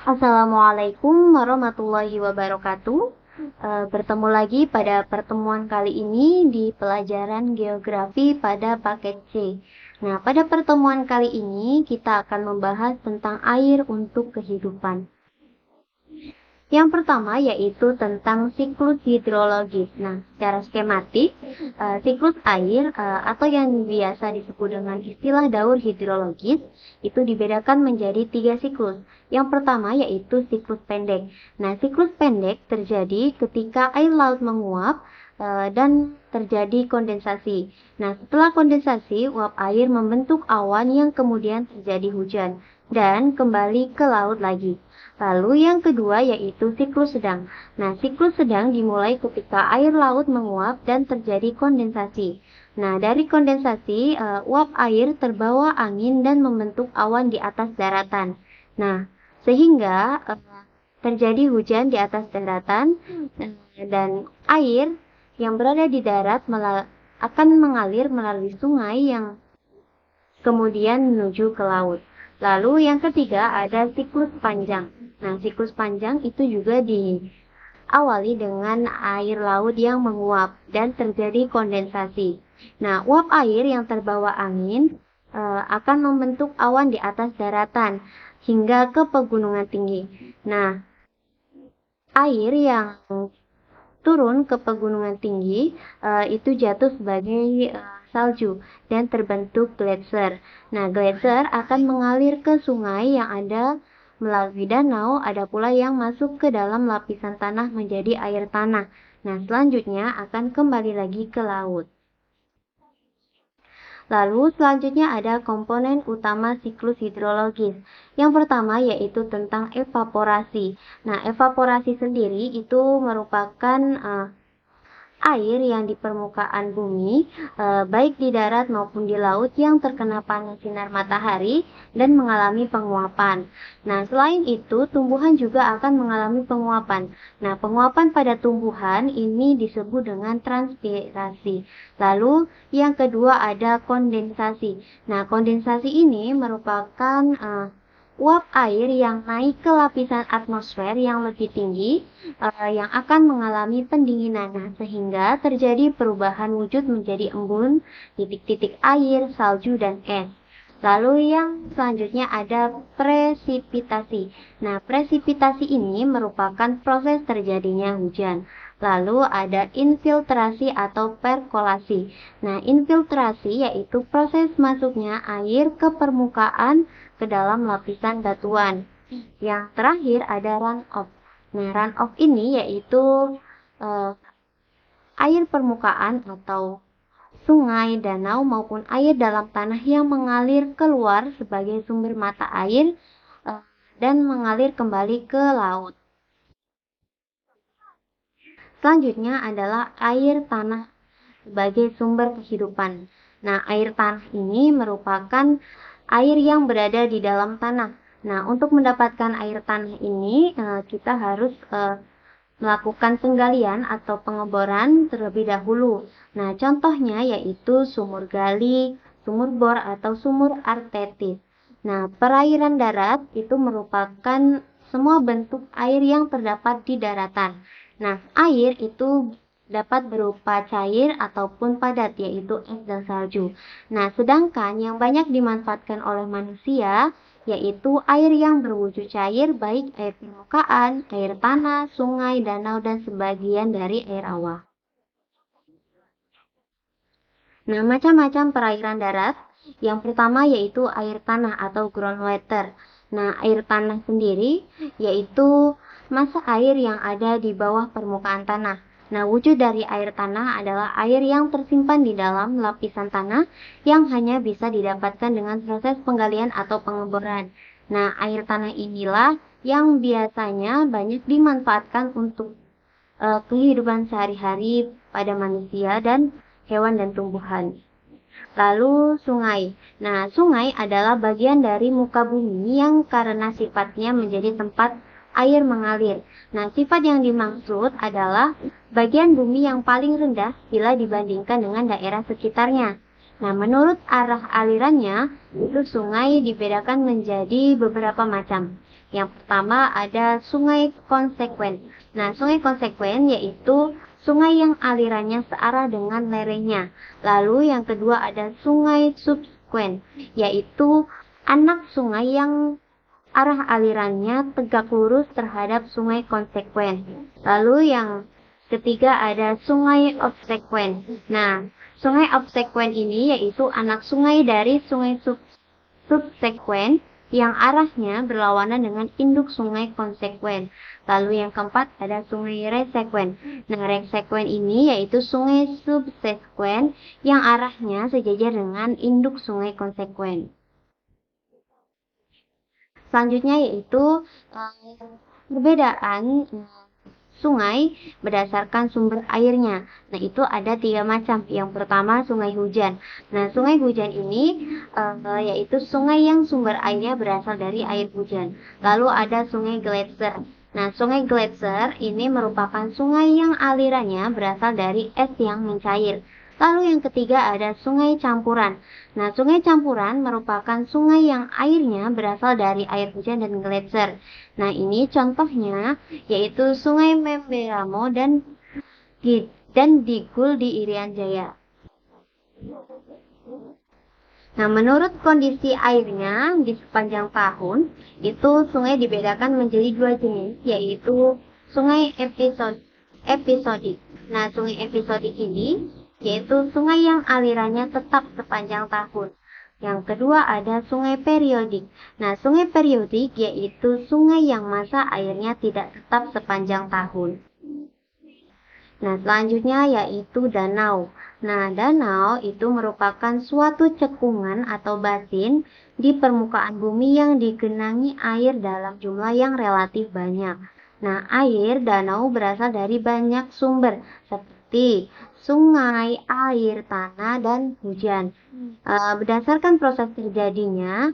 Assalamualaikum warahmatullahi wabarakatuh. Bertemu lagi pada pertemuan kali ini di pelajaran geografi pada paket C. Nah, pada pertemuan kali ini kita akan membahas tentang air untuk kehidupan. Yang pertama yaitu tentang siklus hidrologis. Nah, secara skematik, siklus air atau yang biasa disebut dengan istilah daur hidrologis itu dibedakan menjadi 3 siklus. Yang pertama yaitu siklus pendek. Nah, siklus pendek terjadi ketika air laut menguap dan terjadi kondensasi. Nah, setelah kondensasi, uap air membentuk awan yang kemudian terjadi hujan dan kembali ke laut lagi. Lalu yang kedua yaitu siklus sedang. Nah, siklus sedang dimulai ketika air laut menguap dan terjadi kondensasi. Nah, dari kondensasi, uap air terbawa angin dan membentuk awan di atas daratan. Nah, sehingga terjadi hujan di atas daratan dan air yang berada di darat akan mengalir melalui sungai yang kemudian menuju ke laut. Lalu yang ketiga ada siklus panjang. Nah, siklus panjang itu juga diawali dengan air laut yang menguap dan terjadi kondensasi. Nah, uap air yang terbawa angin akan membentuk awan di atas daratan hingga ke pegunungan tinggi. Nah, air yang turun ke pegunungan tinggi itu jatuh sebagai salju dan terbentuk gletser. Nah, gletser akan mengalir ke sungai yang ada melalui danau, ada pula yang masuk ke dalam lapisan tanah menjadi air tanah. Nah, selanjutnya akan kembali lagi ke laut. Lalu selanjutnya ada komponen utama siklus hidrologis. Yang pertama yaitu tentang evaporasi. Nah, evaporasi sendiri itu merupakan air yang di permukaan bumi, baik di darat maupun di laut yang terkena panas sinar matahari dan mengalami penguapan. Nah, selain itu, tumbuhan juga akan mengalami penguapan. Nah, penguapan pada tumbuhan ini disebut dengan transpirasi. Lalu, yang kedua ada kondensasi. Nah, kondensasi ini merupakan uap air yang naik ke lapisan atmosfer yang lebih tinggi yang akan mengalami pendinginan. Nah, sehingga terjadi perubahan wujud menjadi embun, titik-titik air, salju, dan es. Lalu yang selanjutnya ada presipitasi. Nah, presipitasi ini merupakan proses terjadinya hujan. Lalu ada infiltrasi atau perkolasi. Nah, infiltrasi yaitu proses masuknya air ke permukaan ke dalam lapisan batuan. Yang terakhir ada runoff. Nah, runoff ini yaitu air permukaan atau sungai, danau maupun air dalam tanah yang mengalir keluar sebagai sumber mata air dan mengalir kembali ke laut. Selanjutnya adalah air tanah sebagai sumber kehidupan. Nah, air tanah ini merupakan air yang berada di dalam tanah. Nah, untuk mendapatkan air tanah ini, kita harus melakukan penggalian atau pengeboran terlebih dahulu. Nah, contohnya yaitu sumur gali, sumur bor, atau sumur artetis. Nah, perairan darat itu merupakan semua bentuk air yang terdapat di daratan. Nah, air itu dapat berupa cair ataupun padat, yaitu es dan salju. Nah, sedangkan yang banyak dimanfaatkan oleh manusia yaitu air yang berwujud cair, baik air permukaan, air tanah, sungai, danau, dan sebagian dari air awa. Nah, macam-macam perairan darat. Yang pertama yaitu air tanah atau groundwater. Nah, air tanah sendiri yaitu massa air yang ada di bawah permukaan tanah. Nah, wujud dari air tanah adalah air yang tersimpan di dalam lapisan tanah yang hanya bisa didapatkan dengan proses penggalian atau pengeboran. Nah, air tanah inilah yang biasanya banyak dimanfaatkan untuk kehidupan sehari-hari pada manusia dan hewan dan tumbuhan. Lalu sungai. Nah, sungai adalah bagian dari muka bumi yang karena sifatnya menjadi tempat air mengalir. Nah, sifat yang dimaksud adalah bagian bumi yang paling rendah bila dibandingkan dengan daerah sekitarnya. Nah, menurut arah alirannya, itu sungai dibedakan menjadi beberapa macam. Yang pertama ada sungai konsekuen. Nah, sungai konsekuen yaitu sungai yang alirannya searah dengan lerengnya. Lalu yang kedua ada sungai subsekuen, yaitu anak sungai yang arah alirannya tegak lurus terhadap sungai konsekuen. Lalu yang ketiga ada sungai obsekuen. Nah, sungai obsekuen ini yaitu anak sungai dari sungai subsekuen yang arahnya berlawanan dengan induk sungai konsekuen. Lalu yang keempat ada sungai resekuen. Nah, resekuen ini yaitu sungai subsekuen yang arahnya sejajar dengan induk sungai konsekuen. Selanjutnya yaitu perbedaan sungai berdasarkan sumber airnya. Nah, itu ada 3 macam. Yang pertama, sungai hujan. Nah, sungai hujan ini yaitu sungai yang sumber airnya berasal dari air hujan. Lalu ada sungai gletser. Nah, sungai gletser ini merupakan sungai yang alirannya berasal dari es yang mencair. Lalu yang ketiga ada sungai campuran. Nah, sungai campuran merupakan sungai yang airnya berasal dari air hujan dan gletser. Nah, ini contohnya yaitu sungai Memberamo dan Digul di Irian Jaya. Nah, menurut kondisi airnya di sepanjang tahun, itu sungai dibedakan menjadi 2 jenis, yaitu sungai episodik. Nah, sungai episodik ini yaitu sungai yang alirannya tetap sepanjang tahun. Yang kedua ada sungai periodik. Nah, sungai periodik yaitu sungai yang masa airnya tidak tetap sepanjang tahun. Nah, selanjutnya yaitu danau. Nah, danau itu merupakan suatu cekungan atau basin di permukaan bumi yang digenangi air dalam jumlah yang relatif banyak. Nah, air danau berasal dari banyak sumber seperti sungai, air, tanah, dan hujan. Berdasarkan proses terjadinya,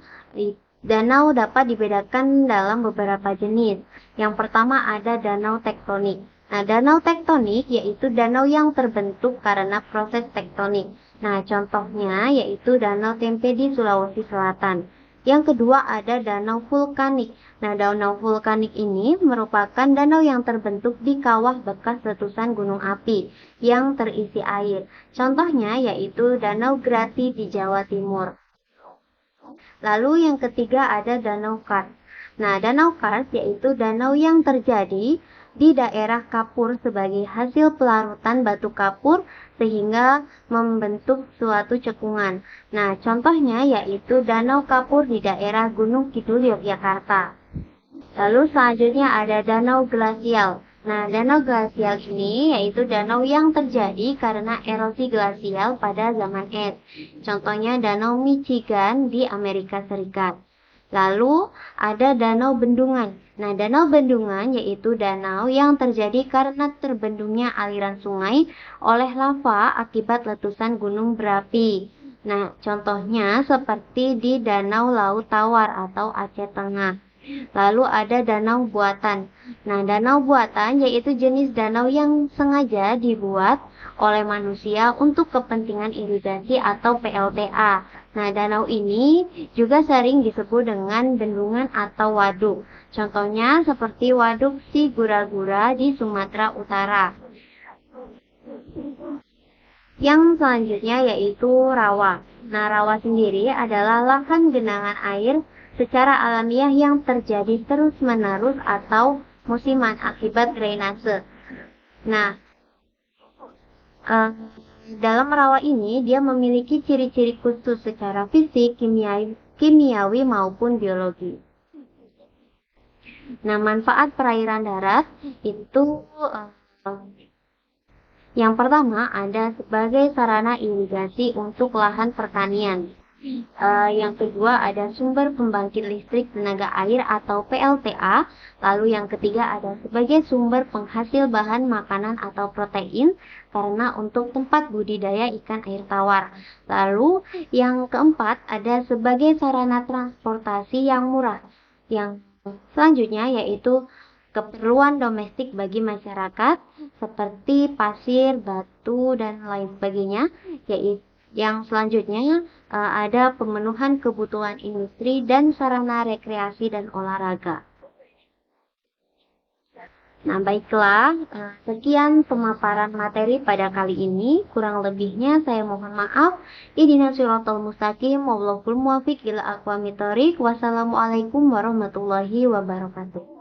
danau dapat dibedakan dalam beberapa jenis. Yang pertama ada danau tektonik. Nah, danau tektonik yaitu danau yang terbentuk karena proses tektonik. Nah, contohnya yaitu Danau Tempe di Sulawesi Selatan. Yang kedua ada danau vulkanik. Nah, danau vulkanik ini merupakan danau yang terbentuk di kawah bekas letusan gunung api yang terisi air. Contohnya yaitu Danau Grati di Jawa Timur. Lalu yang ketiga ada danau kars. Nah, danau kars yaitu danau yang terjadi di daerah kapur sebagai hasil pelarutan batu kapur sehingga membentuk suatu cekungan. Nah, contohnya yaitu Danau Kapur di daerah Gunung Kidul, Yogyakarta. Lalu selanjutnya ada danau glasial. Nah, danau glasial ini yaitu danau yang terjadi karena erosi glasial pada zaman es. Contohnya Danau Michigan di Amerika Serikat. Lalu ada danau bendungan. Nah, danau bendungan yaitu danau yang terjadi karena terbendungnya aliran sungai oleh lava akibat letusan gunung berapi. Nah, contohnya seperti di Danau Laut Tawar atau Aceh Tengah. Lalu ada danau buatan. Nah, danau buatan yaitu jenis danau yang sengaja dibuat oleh manusia untuk kepentingan irigasi atau PLTA. Nah, danau ini juga sering disebut dengan bendungan atau waduk. Contohnya seperti Waduk Sigura-gura di Sumatera Utara. Yang selanjutnya yaitu rawa. Nah, rawa sendiri adalah lahan genangan air secara alamiah yang terjadi terus-menerus atau musiman akibat drainase. Nah, dalam rawa ini dia memiliki ciri-ciri khusus secara fisik, kimiawi maupun biologi. Nah, manfaat perairan darat itu yang pertama ada sebagai sarana irigasi untuk lahan pertanian. Yang kedua ada sumber pembangkit listrik tenaga air atau PLTA. Lalu yang ketiga ada sebagai sumber penghasil bahan makanan atau protein karena untuk tempat budidaya ikan air tawar. Lalu yang keempat ada sebagai sarana transportasi yang murah. Yang selanjutnya yaitu keperluan domestik bagi masyarakat seperti pasir, batu, dan lain sebagainya. Yaitu yang selanjutnya ada pemenuhan kebutuhan industri dan sarana rekreasi dan olahraga. Nah, baiklah, sekian pemaparan materi pada kali ini. Kurang lebihnya saya mohon maaf. Ihdinas siratal mustaqim, wallahul muwaffiq ila aqwamit thoriq. Wassalamualaikum warahmatullahi wabarakatuh.